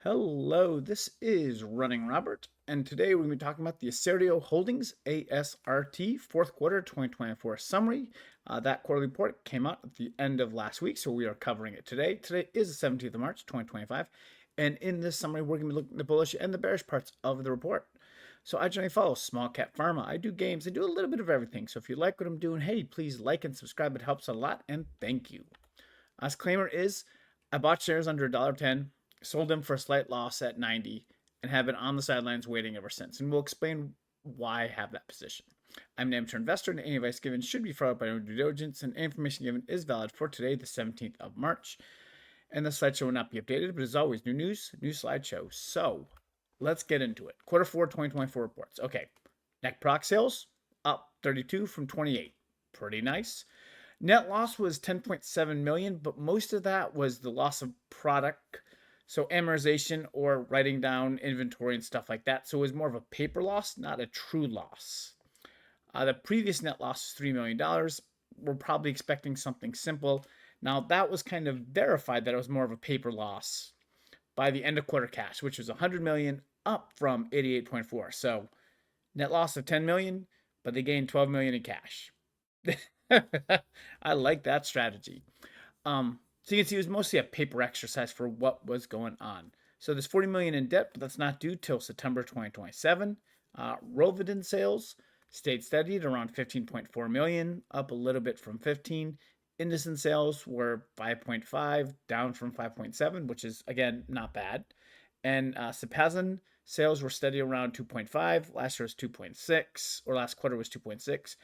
Hello, this is Running Robert, and today we're going to be talking about the Assertio Holdings ASRT fourth quarter 2024 summary. That quarterly report came out at the end of last week, so we are covering it today. Today is the 17th of March, 2025, and in this summary, we're going to be looking at the bullish and the bearish parts of the report. So I generally follow small cap pharma. I do games. I do a little bit of everything. So if you like what I'm doing, hey, please like and subscribe. It helps a lot, and thank you. Disclaimer is I bought shares under $1.10, sold them for a slight loss at 90, and have been on the sidelines waiting ever since. And we'll explain why I have that position. I'm an amateur investor, and any advice given should be followed by your due diligence, and information given is valid for today, the 17th of March. And the slideshow will not be updated, but as always, new news, new slideshow. So let's get into it. Quarter 4, 2024 reports. Okay, net product sales up 32 from 28. Pretty nice. Net loss was 10.7 million, but most of that was the loss of product, so amortization or writing down inventory and stuff like that. So it was more of a paper loss, not a true loss. The previous net loss was $3 million. We're probably expecting something simple. Now that was kind of verified that it was more of a paper loss by the end of quarter cash, which was 100 million up from 88.4. So net loss of 10 million, but they gained 12 million in cash. I like that strategy. So you can see it was mostly a paper exercise for what was going on. So there's 40 million in debt, but that's not due till September 2027. Rovidin sales stayed steady at around 15.4 million, up a little bit from 15. Indocin sales were 5.5, down from 5.7, which is again not bad. And Sapazin sales were steady around 2.5. Last year was 2.6, or last quarter was 2.6.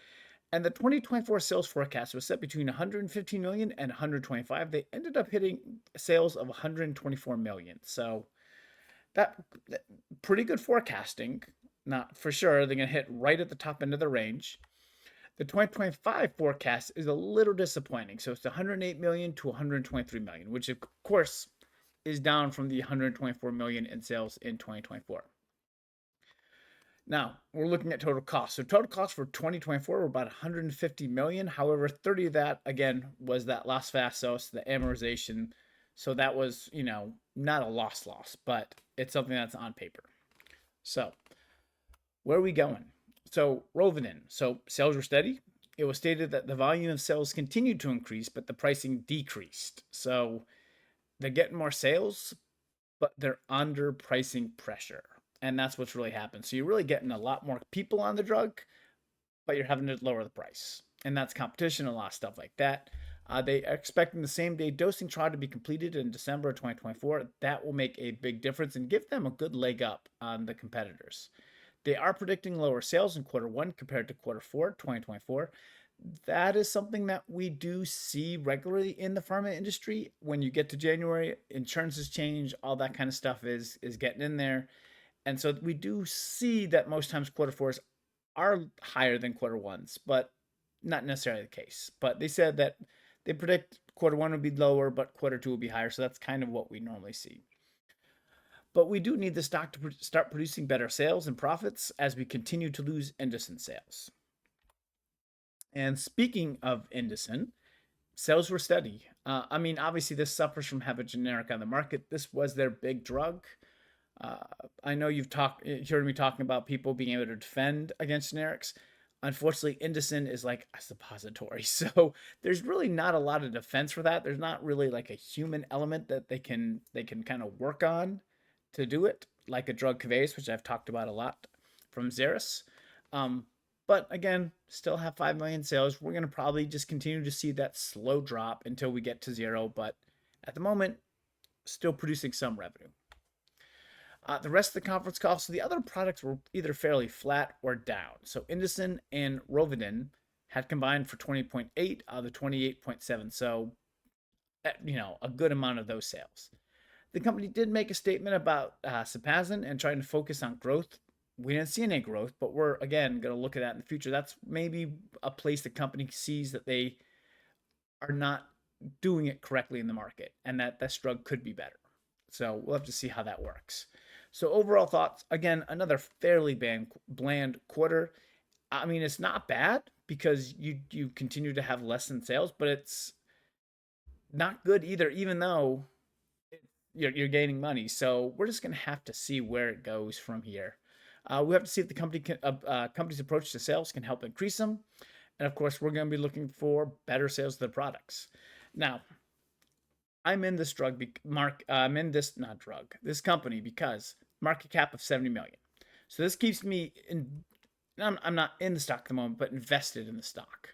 And the 2024 sales forecast was set between 115 million and 125. They ended up hitting sales of 124 million. So that pretty good forecasting. Not for sure. They're going to hit right at the top end of the range. The 2025 forecast is a little disappointing. So it's 108 million to 123 million, which of course is down from the 124 million in sales in 2024. Now, we're looking at total costs. So total costs for 2024 were about 150 million. However, 30 of that, again, was that Las Fasos, the amortization. So that was, not a loss, but it's something that's on paper. So where are we going? So Rovidin. So sales were steady. It was stated that the volume of sales continued to increase, but the pricing decreased. So they're getting more sales, but they're under pricing pressure. And that's what's really happened. So you're really getting a lot more people on the drug, but you're having to lower the price. And that's competition, a lot of stuff like that. They are expecting the same day dosing trial to be completed in December of 2024. That will make a big difference and give them a good leg up on the competitors. They are predicting lower sales in quarter 1 compared to quarter 4, 2024. That is something that we do see regularly in the pharma industry. When you get to January, insurances change, all that kind of stuff is getting in there. And so we do see that most times quarter 4s are higher than quarter 1s, but not necessarily the case. But they said that they predict quarter 1 would be lower, but quarter 2 will be higher. So that's kind of what we normally see. But we do need the stock to start producing better sales and profits as we continue to lose Indocin sales. And speaking of Indocin, sales were steady. Obviously, this suffers from having a generic on the market. This was their big drug. I know you've heard me talking about people being able to defend against generics. Unfortunately, Indocin is like a suppository, so there's really not a lot of defense for that. There's not really like a human element that they can kind of work on to do it, like a drug Keveyis, which I've talked about a lot from XERS. But again, still have 5 million sales. We're going to probably just continue to see that slow drop until we get to zero, but at the moment, still producing some revenue. The rest of the conference call, so the other products were either fairly flat or down. So Indocin and Rovidin had combined for 20.8 out of the 28.7. So, a good amount of those sales. The company did make a statement about Sapazin and trying to focus on growth. We didn't see any growth, but we're, again, going to look at that in the future. That's maybe a place the company sees that they are not doing it correctly in the market and that this drug could be better. So we'll have to see how that works. So overall thoughts, again, another fairly bland quarter. It's not bad because you continue to have less than sales, but it's not good either, even though you're gaining money. So we're just going to have to see where it goes from here. We have to see if the company's approach to sales can help increase them. And of course, we're going to be looking for better sales of the products. Now, I'm in this I'm in this not drug, this company because market cap of 70 million. So this keeps me in. I'm not in the stock at the moment, but invested in the stock.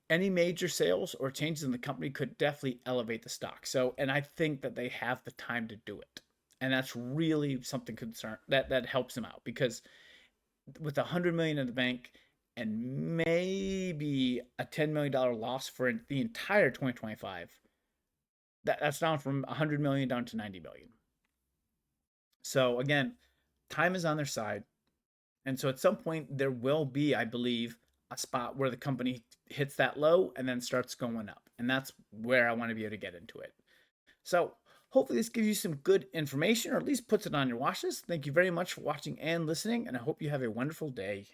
Any major sales or changes in the company could definitely elevate the stock. So, and I think that they have the time to do it, and that's really something concern that helps them out because with 100 million in the bank and maybe a $10 million loss for the entire 2025, that's down from 100 million down to 90 million. So again, time is on their side. And so at some point there will be, I believe, a spot where the company hits that low and then starts going up. And that's where I want to be able to get into it. So hopefully this gives you some good information or at least puts it on your watch list. Thank you very much for watching and listening, and I hope you have a wonderful day.